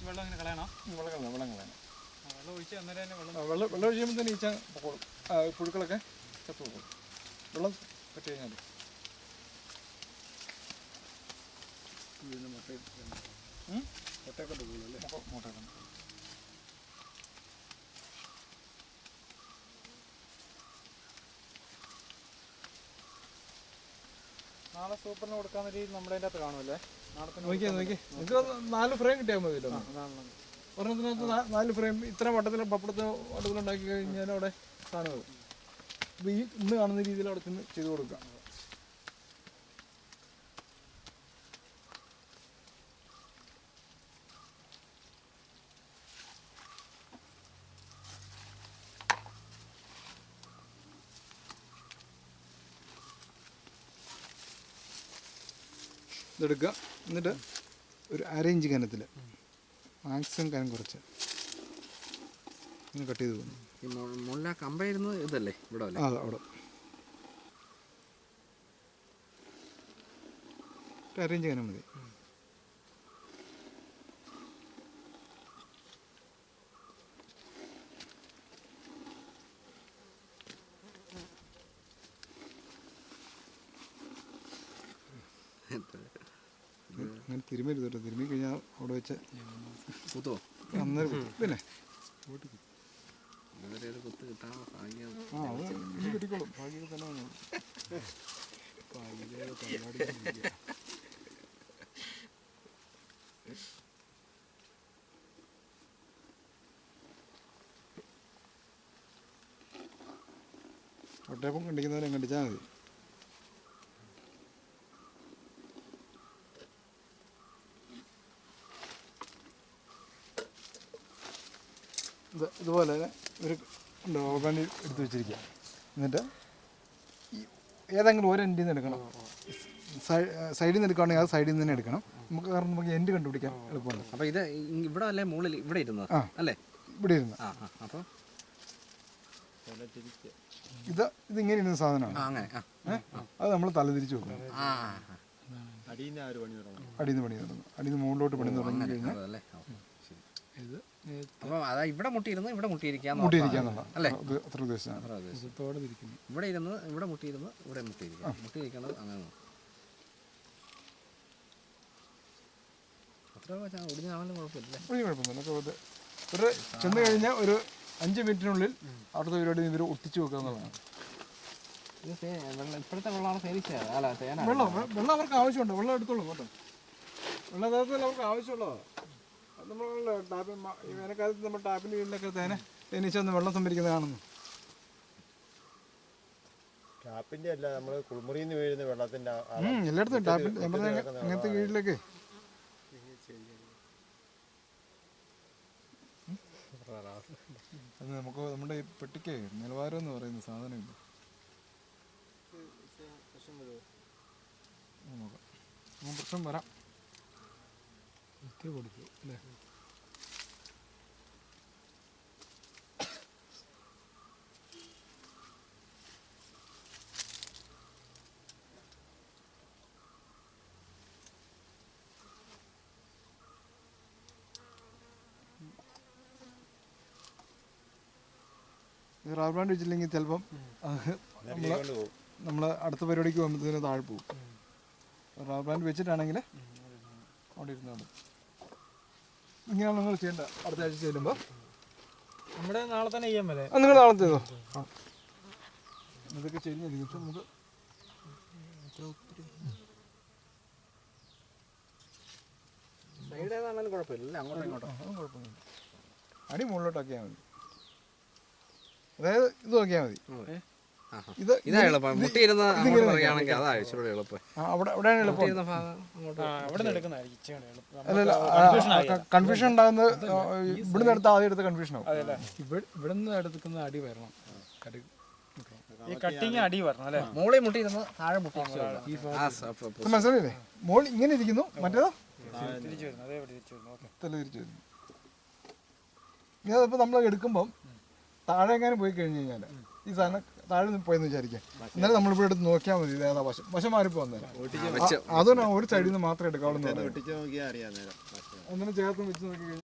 വെള്ളം ഇങ്ങനെ കളയണം. വെള്ളം കളയണം. വെള്ളം ഒഴിച്ച് അന്നേരം തന്നെ വെള്ളം ഒഴിക്കുമ്പോൾ തന്നെ ഈച്ച പൊക്കോളും. പുഴുക്കളൊക്കെ ചത്തു പോകും. വെള്ളം കെട്ടി കഴിഞ്ഞാൽ മുട്ടയൊക്കെ പോകുമല്ലേ? മുട്ടയൊക്കെ നാളെ സൂപ്പറിന് കൊടുക്കാവുന്ന രീതിയിൽ നമ്മുടെ അതിൻ്റെ അകത്ത് കാണുമല്ലേ? നോക്കിയേ ഇത് 4 ഫ്രെയിം കിട്ടിയാൽ മതിയല്ലോ. ഒരെണ്ണത്തിനകത്ത് 4 ഫ്രെയിം ഇത്ര വട്ടത്തിലുണ്ടാക്കി കഴിഞ്ഞാൽ അവിടെ കാണുന്നത്. അപ്പോൾ ഈ ഇന്ന് കാണുന്ന രീതിയിൽ അവിടെ ചെന്ന് ചെയ്ത് കൊടുക്കാം. ഇതെടുക്കുക. എന്നിട്ട് ഒരു 1/2 ഇഞ്ച് കനത്തിൽ മാക്സിമം കനം കുറച്ച് ഇങ്ങനെ കട്ട് ചെയ്ത് പോകുന്നു. ഈ മുല്ല കമ്പയിരുന്നത് ഇതല്ലേ ഇവിടെ? അതെ, അവിടെ 1/2 ഇഞ്ച് കനം മതി. അങ്ങനെ തിരുമ്മരുത് കേട്ടോ. തിരുമ്മി കഴിഞ്ഞാൽ അവിടെ വെച്ച് കുത്തോ? അന്നേരം പിന്നെ കുത്ത് കിട്ടാൻ ഭാഗ്യം. അത് കിട്ടിക്കോളും. ഭാഗ്യം തന്നെ ഒട്ടയപ്പം കണ്ടിക്കുന്നവരെ കണ്ടിച്ചാൽ മതി. ഇതുപോലെ ഒരു ഓർഗാനിക് എടുത്ത് വെച്ചിരിക്കുക. എന്നിട്ട് ഏതെങ്കിലും ഒരു എൻഡിൽ നിന്ന് എടുക്കണം. സൈഡിൽ നിന്ന് എടുക്കുകയാണെങ്കിൽ അത് സൈഡിൽ നിന്ന് തന്നെ എടുക്കണം. കാരണം നമുക്ക് എൻഡ് കണ്ടുപിടിക്കാൻ എളുപ്പമുണ്ട്. അപ്പോൾ ഇത് ഇവിടെ അല്ലേ മുകളിൽ ഇവിടെ ഇരുന്നത് അല്ലേ? ഇവിടെ ഇരുന്ന് അപ്പോൾ ഇതിങ്ങനെ ഇരുന്ന സാധനമാണ്. അത് നമ്മൾ തലതിരിച്ച് വെക്കണം. അടിയിൽ നിന്ന് പണി തുടങ്ങും. അടിയിൽ നിന്ന് മുകളിലോട്ട് പണി തുടങ്ങി കഴിഞ്ഞാൽ ഇത് ഇവിടെ മുട്ടിയിരുന്ന് ഇവിടെ മുട്ടിയിരിക്കാം അല്ലേ? അത്ര ഉദ്ദേശിച്ചാണ്. ഇവിടെ ഇരുന്ന് ഇവിടെ മുട്ടിയിരുന്ന് ഇവിടെ മുട്ടിയിരിക്കാം. മുട്ടിയിരിക്കുന്നത് അങ്ങനെ അത്ര ഒടിഞ്ഞാണെങ്കിലും കുഴപ്പമില്ല. ഒരു ചെന്ന് കഴിഞ്ഞാൽ ഒരു 5 മിനിറ്റിനുള്ളിൽ അടുത്ത പരിപാടി ഇവർ ഒട്ടിച്ചു വെക്കുക എന്നുള്ളതാണ്. ഇപ്പോഴത്തെ വെള്ളമാണ് വെള്ളം അവർക്ക് ആവശ്യമുണ്ട്. വെള്ളം എടുത്തോളൂ കേട്ടോ. വെള്ളം യഥാർത്ഥത്തിൽ അവർക്ക് ആവശ്യമുള്ളതാണ്. നമ്മൾ ടാപ്പ് ഈ വേനൽക്കാലത്ത് നമ്മൾ ടാപ്പിൻ്റെ വീട്ടിലൊക്കെ തേനീച്ചൊന്ന് വെള്ളം സംഭരിക്കുന്നത് കാണുന്നു. ടാപ്പിന്റെ അല്ല, നമ്മൾ കുളിമുറിയിൽ നിന്ന് വീഴുന്ന വെള്ളത്തിന്റെ എല്ലായിടത്തും ടാപ്പിൻ്റെ ഞാൻ പറഞ്ഞ അങ്ങനത്തെ കീഴിലൊക്കെ അത് നമുക്ക് നമ്മുടെ ഈ പെട്ടിക്ക് നിലവാരം എന്ന് പറയുന്ന സാധനമില്ല. നോക്കാം, പ്രശ്നം വരാം. ഇത്തിരി കൊടുത്തു അല്ലേ? റബ്ബർ ബാൻഡ് വെച്ചില്ലെങ്കിൽ ചിലപ്പം നമ്മൾ അടുത്ത പരിപാടിക്ക് പോകുമ്പോഴത്തേന് താഴെ പോകും. റബ്ബർ ബാൻഡ് വെച്ചിട്ടാണെങ്കിൽ അവിടെ ഇരുന്നോണ്ട് ഇങ്ങനെയാണ് നിങ്ങൾ ചെയ്യേണ്ട. അടുത്ത ആഴ്ച ചെല്ലുമ്പോൾ നമ്മുടെ നാളെ തന്നെ ചെയ്യാൻ പറ്റേ? നിങ്ങൾ നാളെ ചെയ്തോ. ഇതൊക്കെ ചെയ്യുന്ന നമുക്ക് സൈഡ് ഏതാണെങ്കിലും കുഴപ്പമില്ല. അങ്ങോട്ടും ഇങ്ങോട്ടും അതും കുഴപ്പമൊന്നുമില്ല. അടി മുകളിലോട്ടാക്കിയാൽ മതി. അതായത് ഇത് നോക്കിയാൽ മതി. ഇതാ എളുപ്പം. മുട്ടിയിരുന്ന പറയുകയാണെങ്കിൽ അതാ ഇച്ചിരി എളുപ്പം. അവിടെയാണ് എളുപ്പം. അല്ലല്ല, കൺഫ്യൂഷൻ ഉണ്ടാകുന്നത് ഇവിടുന്ന് എടുത്ത് ആദ്യം എടുത്ത കൺഫ്യൂഷൻ ആവും. ഇവിടെ നിന്ന് എടുക്കുന്ന അടി വരണം. ഈ കട്ടിങ് അടി വരണം അല്ലേ? മുകളിൽ മുട്ടിയിരുന്ന് താഴെ മുട്ടി മനസ്സിലായില്ലേ? മോൾ ഇങ്ങനെ ഇരിക്കുന്നു, മറ്റേതോ തിരിച്ചു വരുന്നു. അതേപോലെ തിരിച്ചു വരുന്നു. ഓക്കെ, തല തിരിച്ചു വരുന്നു. ഇനി അതിപ്പോൾ നമ്മൾ എടുക്കുമ്പം താഴെ എങ്ങാനും പോയി കഴിഞ്ഞ് കഴിഞ്ഞാൽ ഈ സാധനം താഴെ നിന്ന് പോയെന്ന് വിചാരിക്കാം. എന്നാലും നമ്മളിപ്പോൾ എടുത്ത് നോക്കിയാൽ മതി ഇത് ഏതാ വശം മാറിപ്പോ വന്നേരം. അതുകൊണ്ട് ഒരു സൈഡിൽ നിന്ന് മാത്രമേ എടുക്കാവുള്ളൂ. ഒട്ടിച്ച് നോക്കിയാൽ അറിയാം നേരം. അങ്ങനെ ചേർത്ത് വെച്ച് നോക്കി